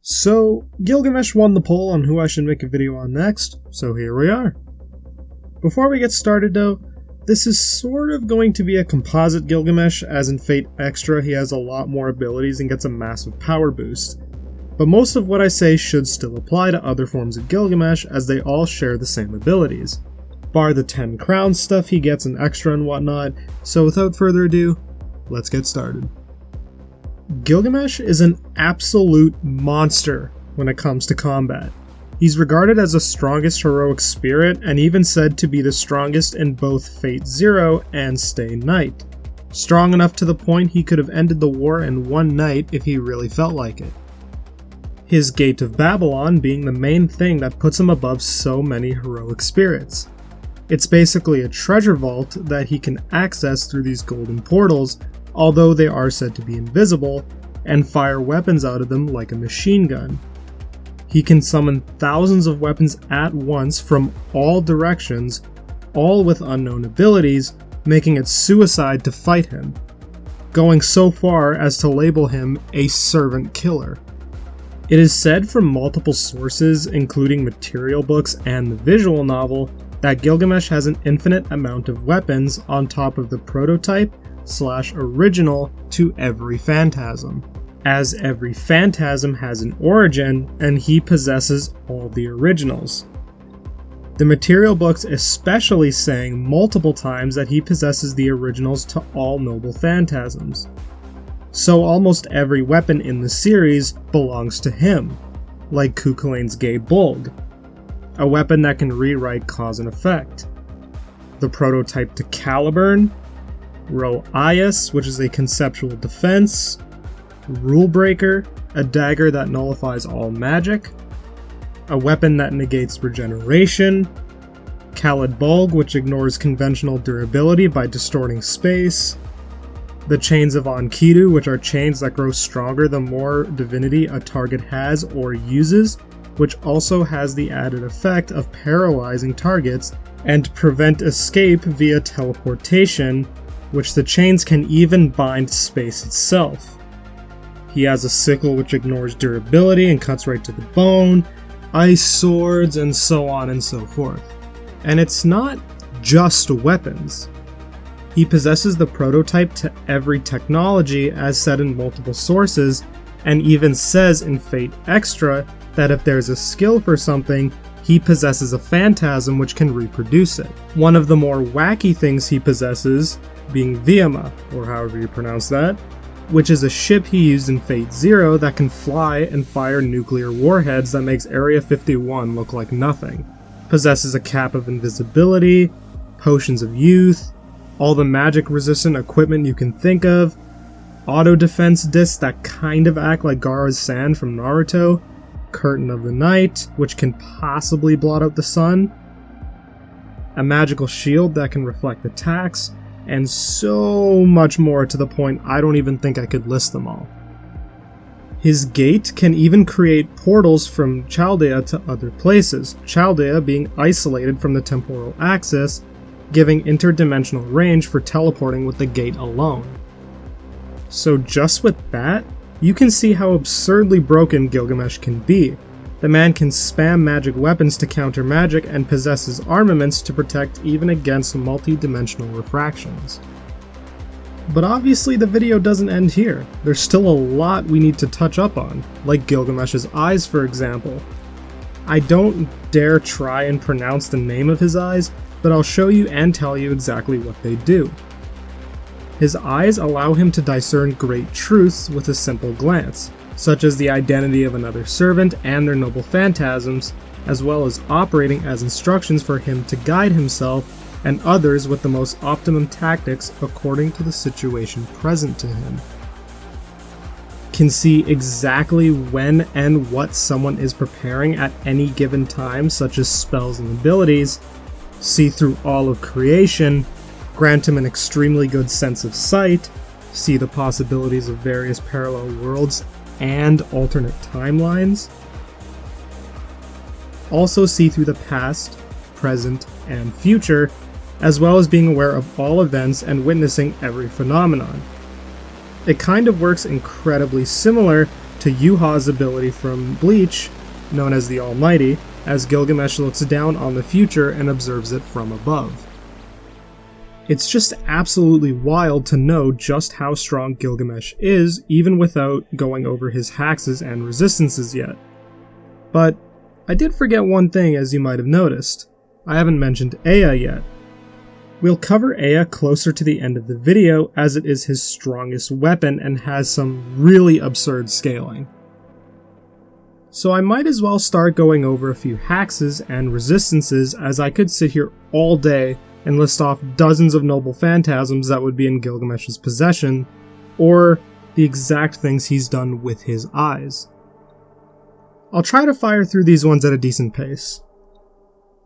So, Gilgamesh won the poll on who I should make a video on next, so here we are. Before we get started though, this is sort of going to be a composite Gilgamesh, as in Fate Extra he has a lot more abilities and gets a massive power boost. But most of what I say should still apply to other forms of Gilgamesh, as they all share the same abilities. Bar the 10 crowns stuff he gets an extra and whatnot, so without further ado, let's get started. Gilgamesh is an absolute monster when it comes to combat. He's regarded as the strongest heroic spirit and even said to be the strongest in both Fate Zero and Stay Night. Strong enough to the point he could have ended the war in one night if he really felt like it. His Gate of Babylon being the main thing that puts him above so many heroic spirits. It's basically a treasure vault that he can access through these golden portals, although they are said to be invisible, and fire weapons out of them like a machine gun. He can summon thousands of weapons at once from all directions, all with unknown abilities, making it suicide to fight him, going so far as to label him a servant killer. It is said from multiple sources, including material books and the visual novel, that Gilgamesh has an infinite amount of weapons on top of the prototype/original to every phantasm, as every phantasm has an origin and he possesses all the originals. The material books especially saying multiple times that he possesses the originals to all noble phantasms. So almost every weapon in the series belongs to him, like Cuchulainn's Gay Bulg, a weapon that can rewrite cause and effect. The prototype to Caliburn, Ro-Ias, which is a conceptual defense, Rulebreaker, a dagger that nullifies all magic, a weapon that negates regeneration, Khalid Bulg, which ignores conventional durability by distorting space, the Chains of Enkidu, which are chains that grow stronger the more divinity a target has or uses, which also has the added effect of paralyzing targets and prevent escape via teleportation, which the chains can even bind space itself. He has a sickle which ignores durability and cuts right to the bone, ice swords, and so on and so forth. And it's not just weapons. He possesses the prototype to every technology, as said in multiple sources, and even says in Fate Extra that if there's a skill for something, he possesses a phantasm which can reproduce it. One of the more wacky things he possesses being Viema, or however you pronounce that, which is a ship he used in Fate Zero that can fly and fire nuclear warheads that makes Area 51 look like nothing. Possesses a cap of invisibility, potions of youth, all the magic resistant equipment you can think of, auto defense discs that kind of act like Gaara's sand from Naruto, Curtain of the Night, which can possibly blot out the sun, a magical shield that can reflect attacks, and so much more to the point I don't even think I could list them all. His gate can even create portals from Chaldea to other places, Chaldea being isolated from the temporal axis, giving interdimensional range for teleporting with the gate alone. So just with that, you can see how absurdly broken Gilgamesh can be. The man can spam magic weapons to counter magic and possesses armaments to protect even against multi-dimensional refractions. But obviously the video doesn't end here. There's still a lot we need to touch up on, like Gilgamesh's eyes for example. I don't dare try and pronounce the name of his eyes, but I'll show you and tell you exactly what they do. His eyes allow him to discern great truths with a simple glance, such as the identity of another servant and their noble phantasms, as well as operating as instructions for him to guide himself and others with the most optimum tactics according to the situation present to him. Can see exactly when and what someone is preparing at any given time, such as spells and abilities, see through all of creation, grant him an extremely good sense of sight, see the possibilities of various parallel worlds and alternate timelines, also see through the past, present, and future, as well as being aware of all events and witnessing every phenomenon. It kind of works incredibly similar to Yuha's ability from Bleach, known as the Almighty, as Gilgamesh looks down on the future and observes it from above. It's just absolutely wild to know just how strong Gilgamesh is, even without going over his hexes and resistances yet. But I did forget one thing, as you might have noticed. I haven't mentioned Ea yet. We'll cover Ea closer to the end of the video, as it is his strongest weapon and has some really absurd scaling. So I might as well start going over a few hexes and resistances, as I could sit here all day and list off dozens of noble phantasms that would be in Gilgamesh's possession, or the exact things he's done with his eyes. I'll try to fire through these ones at a decent pace.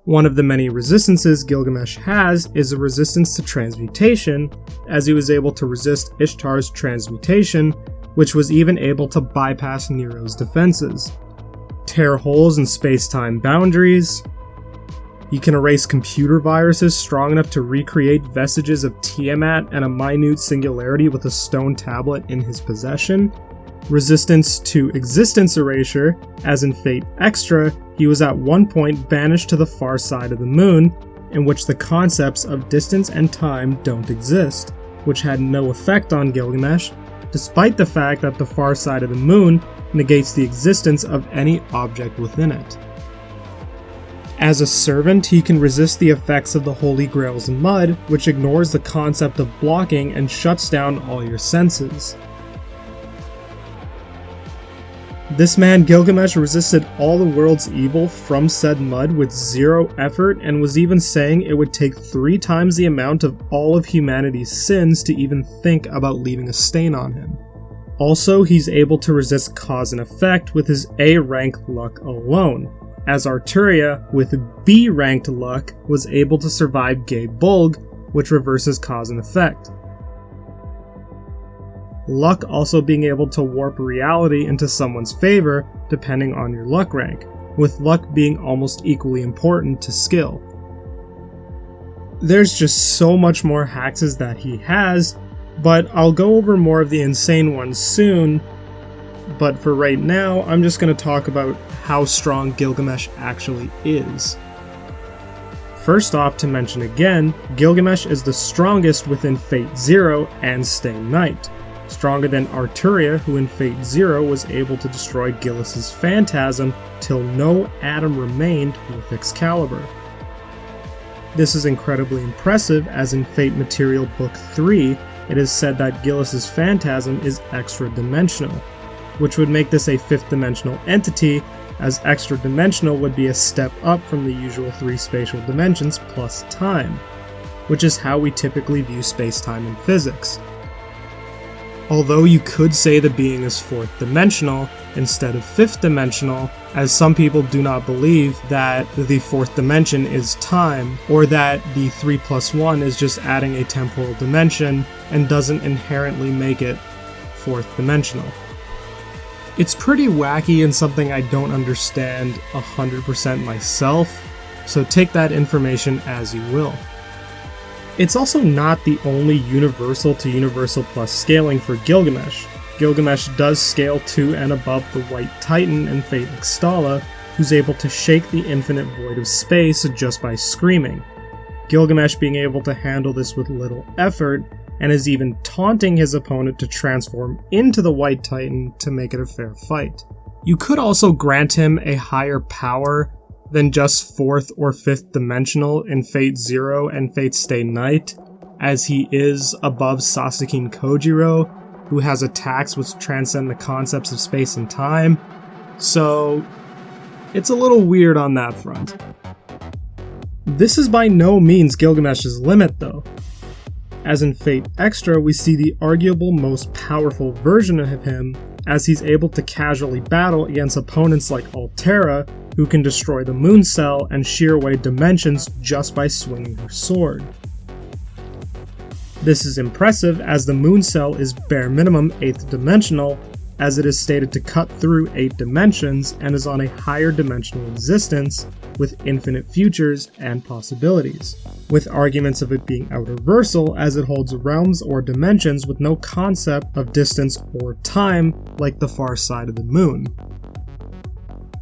One of the many resistances Gilgamesh has is a resistance to transmutation, as he was able to resist Ishtar's transmutation, which was even able to bypass Nero's defenses, tear holes in space-time boundaries. He can erase computer viruses strong enough to recreate vestiges of Tiamat and a minute singularity with a stone tablet in his possession. Resistance to existence erasure, as in Fate Extra, he was at one point banished to the far side of the moon, in which the concepts of distance and time don't exist, which had no effect on Gilgamesh, despite the fact that the far side of the moon negates the existence of any object within it. As a servant, he can resist the effects of the Holy Grail's mud, which ignores the concept of blocking and shuts down all your senses. This man Gilgamesh resisted all the world's evil from said mud with zero effort, and was even saying it would take 3 times the amount of all of humanity's sins to even think about leaving a stain on him. Also, he's able to resist cause and effect with his A-rank luck alone, as Arturia, with B-ranked luck, was able to survive Gay Bulg, which reverses cause and effect. Luck also being able to warp reality into someone's favor depending on your luck rank, with luck being almost equally important to skill. There's just so much more hexes that he has, but I'll go over more of the insane ones soon. But for right now, I'm just going to talk about how strong Gilgamesh actually is. First off, to mention again, Gilgamesh is the strongest within Fate Zero and Stay Night, stronger than Arturia, who in Fate Zero was able to destroy Gillis's phantasm till no atom remained with Excalibur. This is incredibly impressive, as in Fate Material Book 3, it is said that Gillis's phantasm is extra-dimensional, which would make this a 5th-dimensional entity, as extra-dimensional would be a step up from the usual 3 spatial dimensions plus time, which is how we typically view space-time in physics. Although you could say the being is 4th-dimensional instead of 5th-dimensional, as some people do not believe that the 4th dimension is time, or that the 3 plus 1 is just adding a temporal dimension and doesn't inherently make it 4th-dimensional. It's pretty wacky and something I don't understand 100% myself, so take that information as you will. It's also not the only universal to universal plus scaling for Gilgamesh. Gilgamesh does scale to and above the White Titan in Fate Extala, who's able to shake the infinite void of space just by screaming. Gilgamesh being able to handle this with little effort, and is even taunting his opponent to transform into the White Titan to make it a fair fight. You could also grant him a higher power than just 4th or 5th dimensional in Fate Zero and Fate Stay Night, as he is above Sasakine Kojiro, who has attacks which transcend the concepts of space and time, so it's a little weird on that front. This is by no means Gilgamesh's limit though. As in Fate Extra, we see the arguable most powerful version of him, as he's able to casually battle against opponents like Altera, who can destroy the Moon Cell and shear away dimensions just by swinging her sword. This is impressive, as the Moon Cell is bare minimum 8th dimensional, as it is stated to cut through 8 dimensions and is on a higher dimensional existence with infinite futures and possibilities, with arguments of it being outerversal as it holds realms or dimensions with no concept of distance or time like the far side of the moon.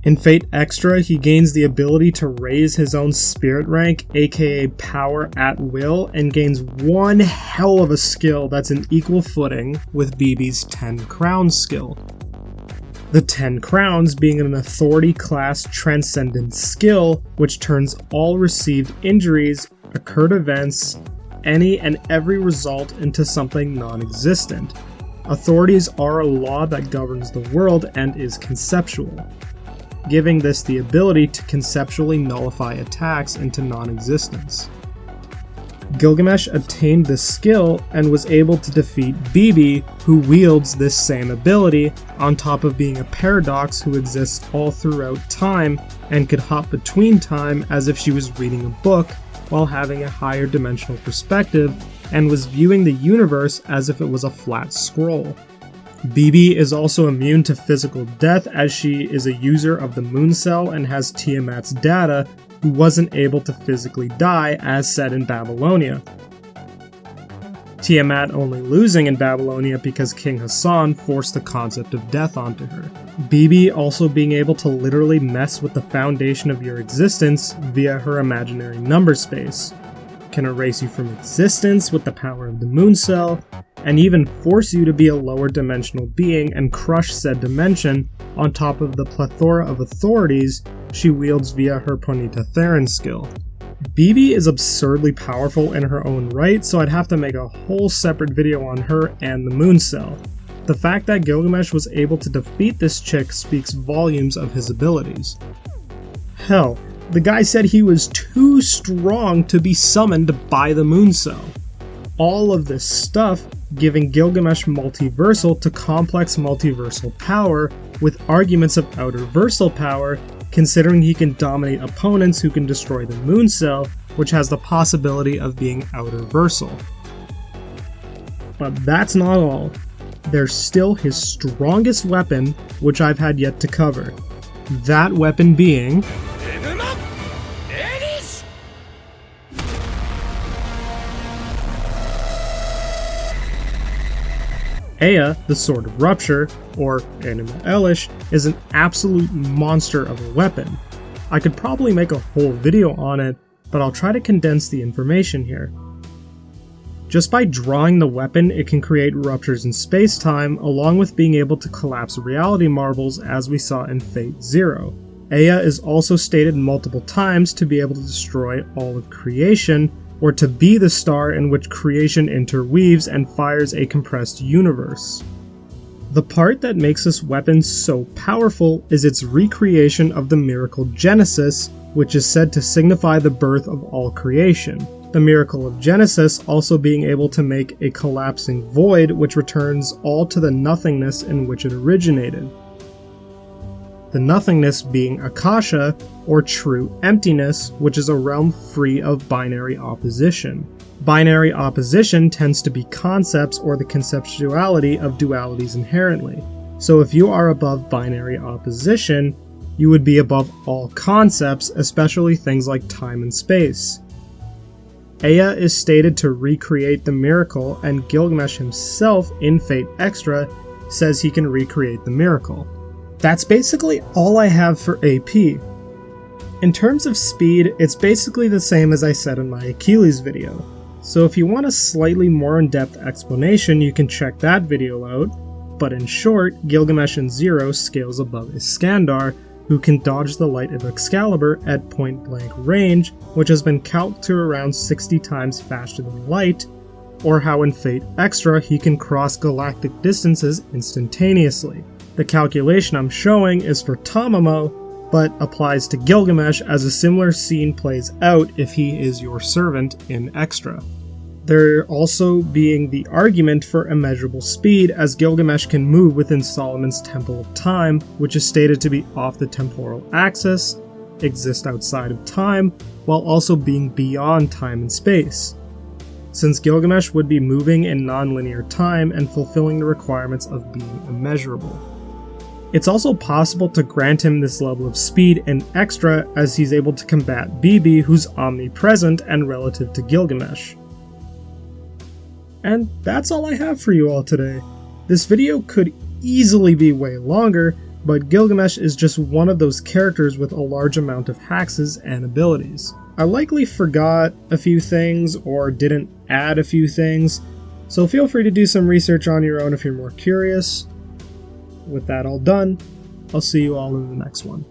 In Fate Extra, he gains the ability to raise his own spirit rank, aka power at will, and gains one hell of a skill that's in equal footing with BB's 10 Crowns skill. The 10 Crowns being an authority class transcendent skill which turns all received injuries, occurred events, any and every result into something non-existent. Authorities are a law that governs the world and is conceptual, giving this the ability to conceptually nullify attacks into non-existence. Gilgamesh attained this skill and was able to defeat BB, who wields this same ability, on top of being a paradox who exists all throughout time and could hop between time as if she was reading a book while having a higher dimensional perspective and was viewing the universe as if it was a flat scroll. BB is also immune to physical death as she is a user of the moon cell and has Tiamat's data, who wasn't able to physically die as said in Babylonia. Tiamat only losing in Babylonia because King Hassan forced the concept of death onto her. BB also being able to literally mess with the foundation of your existence via her imaginary number space, can erase you from existence with the power of the moon cell, and even force you to be a lower dimensional being and crush said dimension on top of the plethora of authorities she wields via her Ponita Theron skill. BB is absurdly powerful in her own right, so I'd have to make a whole separate video on her and the moon cell. The fact that Gilgamesh was able to defeat this chick speaks volumes of his abilities. Hell, the guy said he was too strong to be summoned by the moon cell. All of this stuff giving Gilgamesh multiversal to complex multiversal power with arguments of outerversal power, considering he can dominate opponents who can destroy the moon cell, which has the possibility of being outerversal. But that's not all. There's still his strongest weapon, which I've had yet to cover. That weapon being Ea, the Sword of Rupture, or Animal Elish, is an absolute monster of a weapon. I could probably make a whole video on it, but I'll try to condense the information here. Just by drawing the weapon, it can create ruptures in space-time, along with being able to collapse reality marbles as we saw in Fate Zero. Ea is also stated multiple times to be able to destroy all of creation, or to be the star in which creation interweaves and fires a compressed universe. The part that makes this weapon so powerful is its recreation of the miracle Genesis, which is said to signify the birth of all creation. The miracle of Genesis also being able to make a collapsing void which returns all to the nothingness in which it originated. The nothingness being Akasha, or true emptiness, which is a realm free of binary opposition. Binary opposition tends to be concepts or the conceptuality of dualities inherently. So if you are above binary opposition, you would be above all concepts, especially things like time and space. Ea is stated to recreate the miracle, and Gilgamesh himself in Fate Extra says he can recreate the miracle. That's basically all I have for AP. In terms of speed, it's basically the same as I said in my Achilles video. So if you want a slightly more in-depth explanation, you can check that video out. But in short, Gilgamesh in Zero scales above Iskandar, who can dodge the light of Excalibur at point-blank range, which has been calced to around 60 times faster than light, or how in Fate Extra he can cross galactic distances instantaneously. The calculation I'm showing is for Tamamo, but applies to Gilgamesh as a similar scene plays out if he is your servant in Extra. There also being the argument for immeasurable speed, as Gilgamesh can move within Solomon's Temple of Time, which is stated to be off the temporal axis, exist outside of time, while also being beyond time and space. since Gilgamesh would be moving in non-linear time and fulfilling the requirements of being immeasurable. It's also possible to grant him this level of speed and extra as he's able to combat BB, who's omnipresent and relative to Gilgamesh. And that's all I have for you all today. This video could easily be way longer, but Gilgamesh is just one of those characters with a large amount of hacks and abilities. I likely forgot a few things or didn't add a few things, so feel free to do some research on your own if you're more curious. With that all done, I'll see you all in the next one.